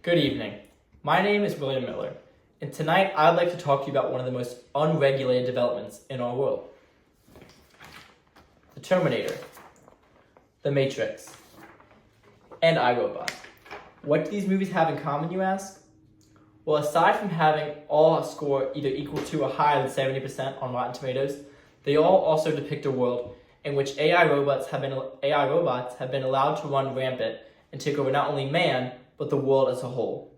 Good evening. My name is William Miller, and tonight I'd like to talk to you about one of the most unregulated developments in our world. The Terminator, The Matrix, and iRobot. What do these movies have in common, you ask? Well, aside from having all score either equal to or higher than 70% on Rotten Tomatoes, they all also depict a world in which AI robots have been allowed to run rampant and take over not only man, but the world as a whole.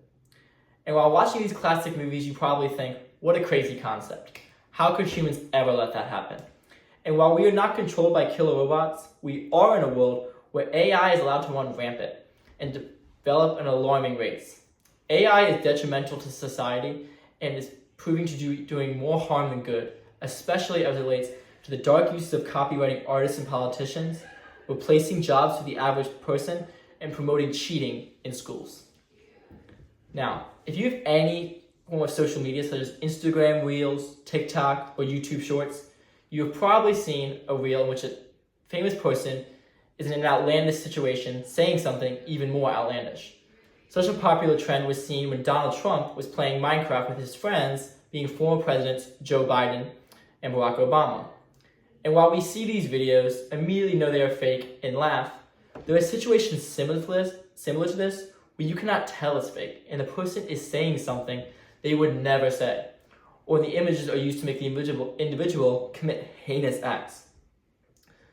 And while watching these classic movies, you probably think, what a crazy concept. How could humans ever let that happen? And while we are not controlled by killer robots, we are in a world where AI is allowed to run rampant and develop an alarming rates. AI is detrimental to society and is proving to doing more harm than good, especially as it relates to the dark uses of copywriting artists and politicians, replacing jobs for the average person, and promoting cheating in schools. Now, if you have any form of social media such as Instagram Reels, TikTok, or YouTube Shorts, you have probably seen a reel in which a famous person is in an outlandish situation saying something even more outlandish. Such a popular trend was seen when Donald Trump was playing Minecraft with his friends, being former presidents Joe Biden and Barack Obama. And while we see these videos, immediately know they are fake and laugh, there are situations similar to this where you cannot tell it's fake and the person is saying something they would never say, or the images are used to make the individual commit heinous acts.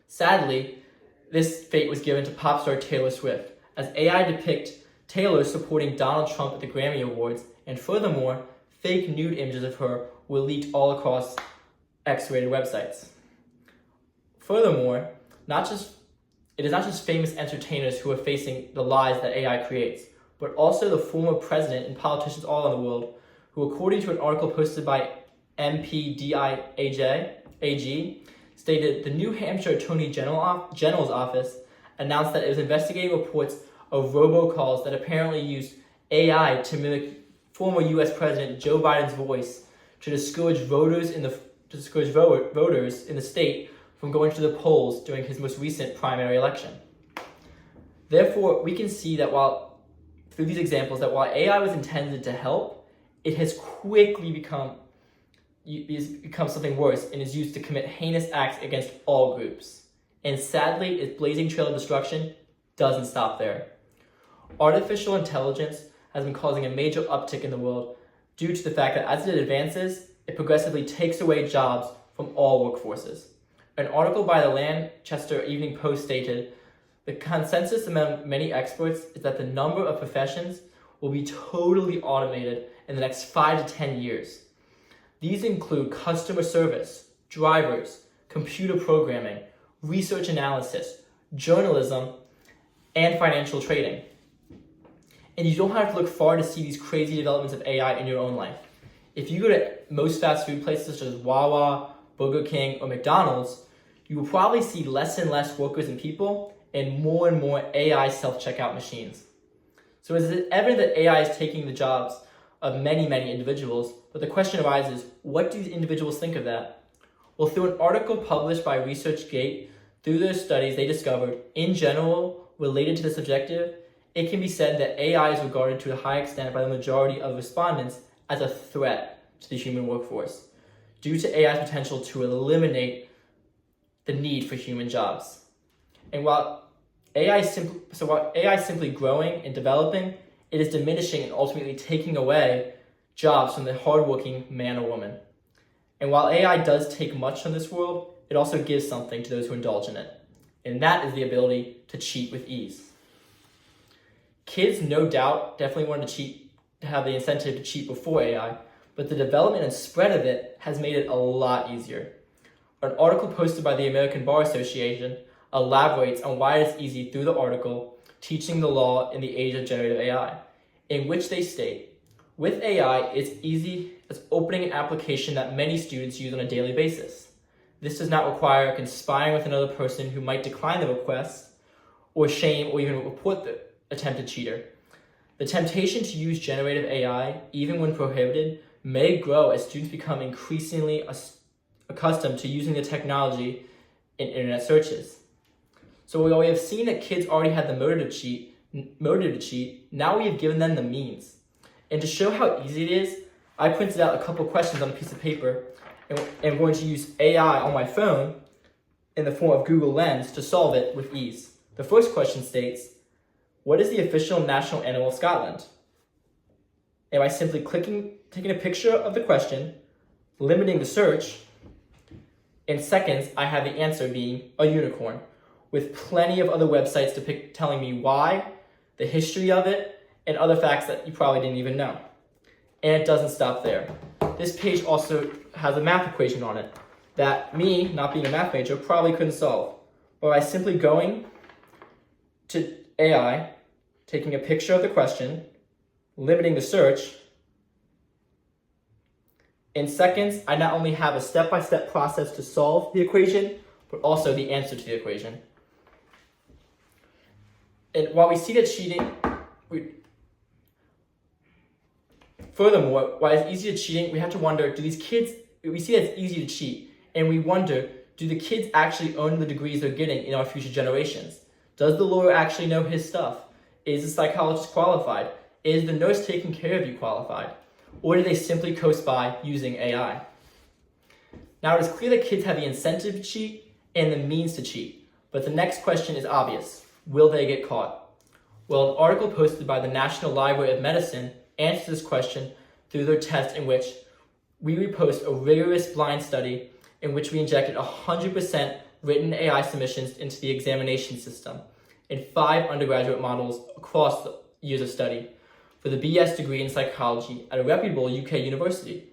Sadly, this fate was given to pop star Taylor Swift, as AI depict Taylor supporting Donald Trump at the Grammy Awards, and furthermore, fake nude images of her were leaked all across X-rated websites. Furthermore, it is not just famous entertainers who are facing the lies that AI creates, but also the former president and politicians all over the world, who, according to an article posted by MPDIAG, stated the New Hampshire Attorney General's office announced that it was investigating reports of robocalls that apparently used AI to mimic former U.S. President Joe Biden's voice to discourage voters in the state from going to the polls during his most recent primary election. Therefore, we can see that through these examples, that while AI was intended to help, it has quickly become something worse and is used to commit heinous acts against all groups. And sadly, its blazing trail of destruction doesn't stop there. Artificial intelligence has been causing a major uptick in the world due to the fact that as it advances, it progressively takes away jobs from all workforces. An article by the Lancaster Evening Post stated, the consensus among many experts is that the number of professions will be totally automated in the next 5 to 10 years. These include customer service, drivers, computer programming, research analysis, journalism, and financial trading. And you don't have to look far to see these crazy developments of AI in your own life. If you go to most fast food places such as Wawa, Burger King, or McDonald's, you will probably see less and less workers and people and more AI self-checkout machines. So it is evident that AI is taking the jobs of many individuals, but the question arises, what do these individuals think of that? Well, through an article published by ResearchGate, through their studies, they discovered, in general, related to this objective, it can be said that AI is regarded to a high extent by the majority of respondents as a threat to the human workforce, due to AI's potential to eliminate the need for human jobs. And while AI is simply growing and developing, it is diminishing and ultimately taking away jobs from the hardworking man or woman. And while AI does take much from this world, it also gives something to those who indulge in it. And that is the ability to cheat with ease. Kids, no doubt, definitely wanted to have the incentive to cheat before AI, but the development and spread of it has made it a lot easier. An article posted by the American Bar Association elaborates on why it is easy through the article, Teaching the Law in the Age of Generative AI, in which they state, with AI, it's easy as opening an application that many students use on a daily basis. This does not require conspiring with another person who might decline the request, or shame, or even report the attempted cheater. The temptation to use generative AI, even when prohibited, may grow as students become increasingly accustomed to using the technology in internet searches. So while we have seen that kids already had the motive to cheat, motive to cheat, now we have given them the means. And to show how easy it is, I printed out a couple questions on a piece of paper, and I'm going to use AI on my phone in the form of Google Lens to solve it with ease. The first question states, what is the official national animal of Scotland? And by simply taking a picture of the question, limiting the search, in seconds, I have the answer being a unicorn, with plenty of other websites telling me why, the history of it, and other facts that you probably didn't even know. And it doesn't stop there. This page also has a math equation on it that me, not being a math major, probably couldn't solve. But by simply going to AI, taking a picture of the question, limiting the search, in seconds, I not only have a step-by-step process to solve the equation, but also the answer to the equation. And while we see that cheating, furthermore, while it's easy to cheating, we have to wonder, we see that it's easy to cheat, and we wonder, do the kids actually earn the degrees they're getting in our future generations? Does the lawyer actually know his stuff? Is the psychologist qualified? Is the nurse taking care of you qualified? Or do they simply coast by using AI? Now, it is clear that kids have the incentive to cheat and the means to cheat, but the next question is obvious. Will they get caught? Well, an article posted by the National Library of Medicine answers this question through their test in which we repost a rigorous blind study in which we injected 100% written AI submissions into the examination system in 5 undergraduate models across the years of study for the BS degree in psychology at a reputable UK university.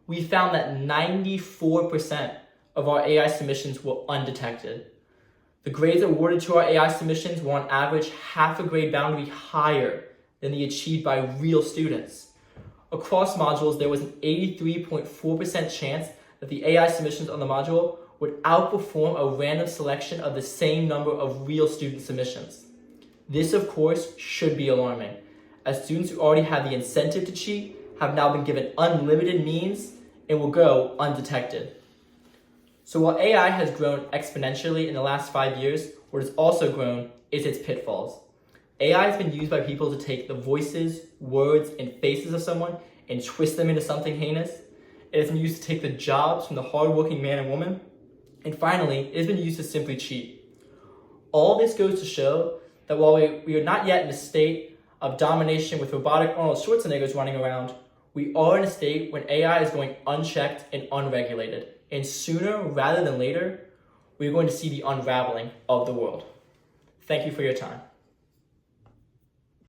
We found that 94% of our AI submissions were undetected. The grades awarded to our AI submissions were on average half a grade boundary higher than the achieved by real students. Across modules, there was an 83.4% chance that the AI submissions on the module would outperform a random selection of the same number of real student submissions. This, of course, should be alarming, as students who already had the incentive to cheat have now been given unlimited means and will go undetected. So while AI has grown exponentially in the last 5 years, what has also grown is its pitfalls. AI has been used by people to take the voices, words, and faces of someone and twist them into something heinous. It has been used to take the jobs from the hardworking man and woman. And finally, it has been used to simply cheat. All this goes to show that while we are not yet in a state of domination with robotic Arnold Schwarzeneggers running around, we are in a state when AI is going unchecked and unregulated. And sooner rather than later, we're going to see the unraveling of the world. Thank you for your time.